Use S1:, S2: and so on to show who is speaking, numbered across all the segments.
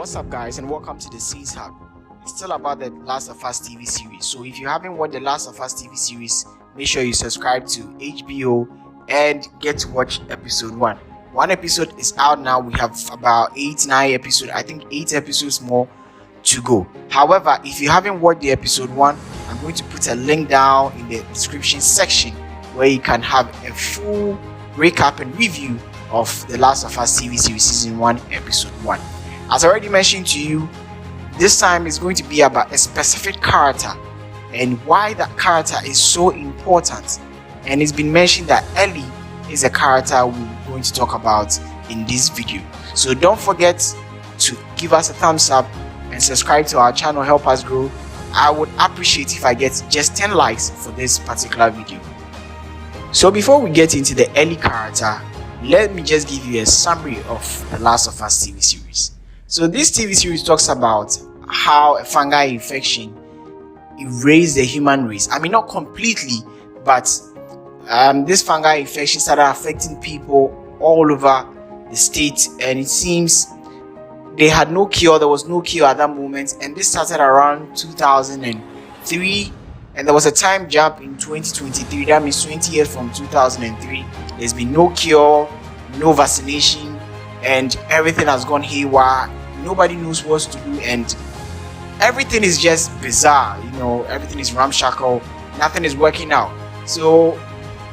S1: What's up, guys, and welcome to the Scenes Hub. It's still about the Last of Us TV series. So if you haven't watched the Last of Us TV series, make sure you subscribe to HBO and get to watch episode 1. One episode is out now. We have about 8-9 episodes. I think 8 episodes more to go. However, if you haven't watched the episode 1, I'm going to put a link down in the description section where you can have a full recap and review of the Last of Us TV series season 1 episode 1. As I already mentioned to you, this time is going to be about a specific character and why that character is so important. And it's been mentioned that Ellie is a character we're going to talk about in this video. So don't forget to give us a thumbs up and subscribe to our channel, help us grow. I would appreciate if I get just 10 likes for this particular video. So before we get into the Ellie character, let me just give you a summary of the Last of Us TV series. So this TV series talks about how a fungal infection erased the human race. I mean, not completely, but this fungal infection started affecting people all over the state, and it seems they had no cure. There was no cure at that moment, and this started around 2003, and there was a time jump in 2023. That means 20 years from 2003. There's been no cure, no vaccination, and everything has gone haywire. Nobody knows what to do, and everything is just bizarre. Everything is ramshackle. Nothing is working out. So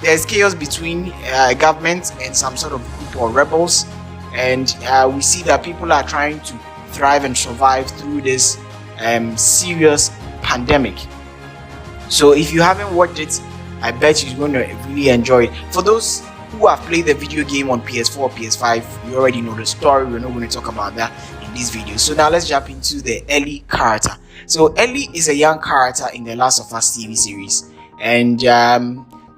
S1: there's chaos between government and some sort of group or rebels, and we see that people are trying to thrive and survive through this serious pandemic. So if you haven't watched it, I bet you're going to really enjoy it. For those who have played the video game on PS4, PS5, you already know the story. We're not going to talk about that in this video. So now let's jump into the Ellie character. So Ellie is a young character in the Last of Us TV series, and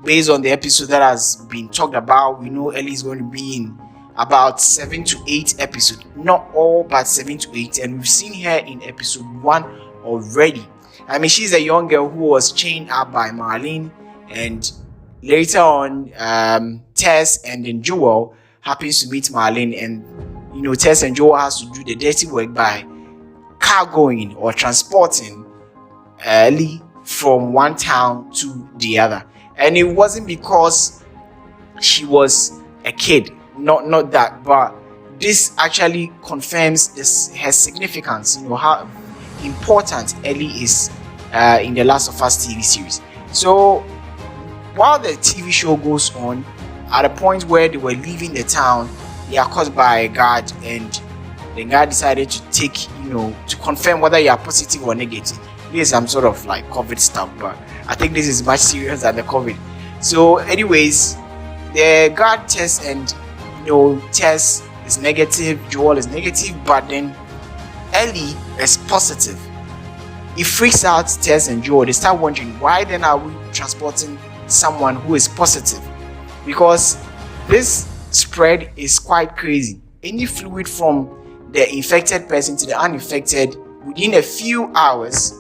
S1: based on the episode that has been talked about, we know Ellie is going to be in about 7 to 8 episodes. Not all, but 7 to 8, and we've seen her in episode 1 already. I mean, she's a young girl who was chained up by Marlene, and later on, Tess and then Joel happens to meet Marlene, and Tess and Joel has to do the dirty work by cargoing or transporting Ellie from one town to the other. And it wasn't because she was a kid, not that, but this actually confirms her significance. How important Ellie is in the Last of Us TV series. So while the TV show goes on, at a point where they were leaving the town, they are caught by a guard, and the guard decided to take, to confirm whether you are positive or negative. This is some sort of like COVID stuff, but I think this is much serious than the COVID. So anyways, the guard tests, and Tess is negative, Joel is negative, but then Ellie is positive. It freaks out Tess and Joel. They start wondering, why then are we transporting someone who is positive? Because this spread is quite crazy. Any fluid from the infected person to the uninfected within a few hours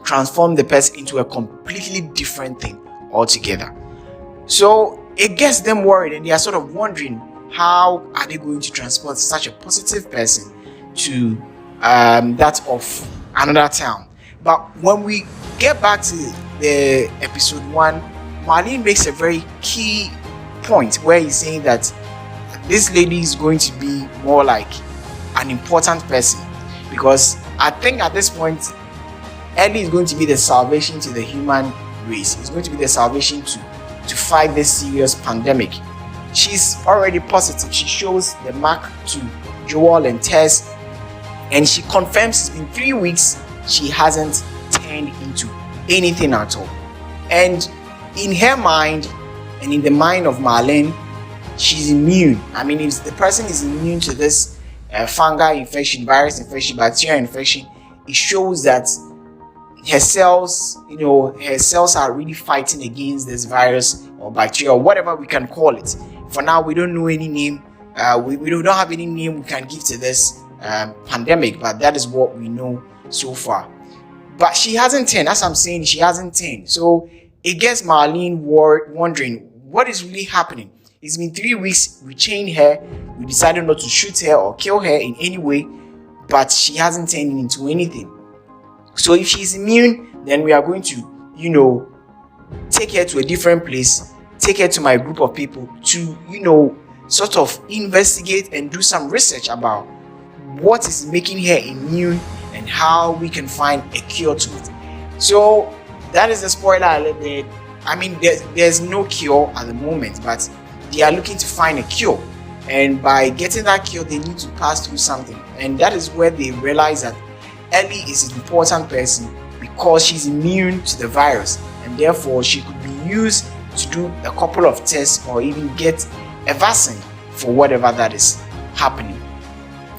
S1: transform the person into a completely different thing altogether. So it gets them worried, and they are sort of wondering, how are they going to transport such a positive person to that of another town? But when we get back to the episode 1, Marlene makes a very key point where he's saying that this lady is going to be more like an important person, because I think at this point Ellie is going to be the salvation to the human race. It's going to be the salvation to fight this serious pandemic. She's already positive. She shows the mark to Joel and Tess, and she confirms it's been 3 weeks she hasn't turned into anything at all. And in her mind, and in the mind of Marlene, she's immune. I mean, if the person is immune to this fungal infection, virus infection, bacterial infection, it shows that her cells, her cells are really fighting against this virus or bacteria or whatever we can call it. For now, we don't know any name. We don't have any name we can give to this pandemic, but that is what we know so far. But she hasn't turned. As I'm saying, she hasn't turned. So it gets Marlene wondering, what is really happening? It's been 3 weeks. We chained her. We decided not to shoot her or kill her in any way. but she hasn't turned into anything. So if she's immune, then we are going to, take her to a different place, take her to my group of people to, sort of investigate and do some research about what is making her immune and how we can find a cure to it. So that is the spoiler alert there. I mean, there's no cure at the moment, but they are looking to find a cure. And by getting that cure, they need to pass through something. And that is where they realize that Ellie is an important person because she's immune to the virus. And therefore, she could be used to do a couple of tests or even get a vaccine for whatever that is happening.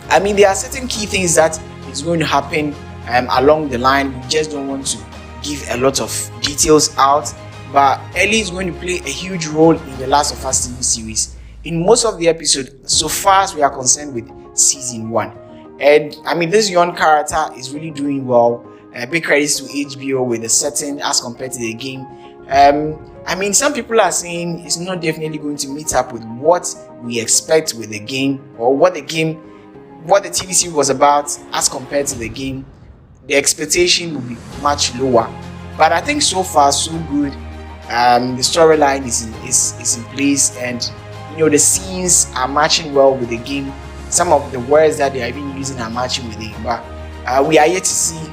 S1: I mean, there are certain key things that is going to happen along the line. We just don't want to give a lot of details out. But Ellie is going to play a huge role in the Last of Us TV series in most of the episodes, so far as we are concerned with season 1. And I mean, this young character is really doing well. Big credits to HBO with the setting as compared to the game. I mean, some people are saying it's not definitely going to meet up with what we expect with the game, or what the TV series was about as compared to the game. The expectation will be much lower. But I think so far so good. The storyline is in place, and the scenes are matching well with the game. Some of the words that they are even using are matching with it. But we are yet to see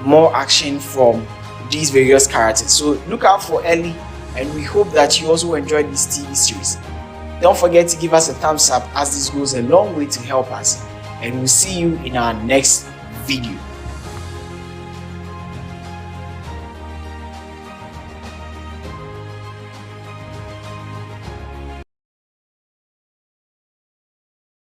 S1: more action from these various characters. So look out for Ellie, and we hope that you also enjoyed this TV series. Don't forget to give us a thumbs up, as this goes a long way to help us, and we'll see you in our next video.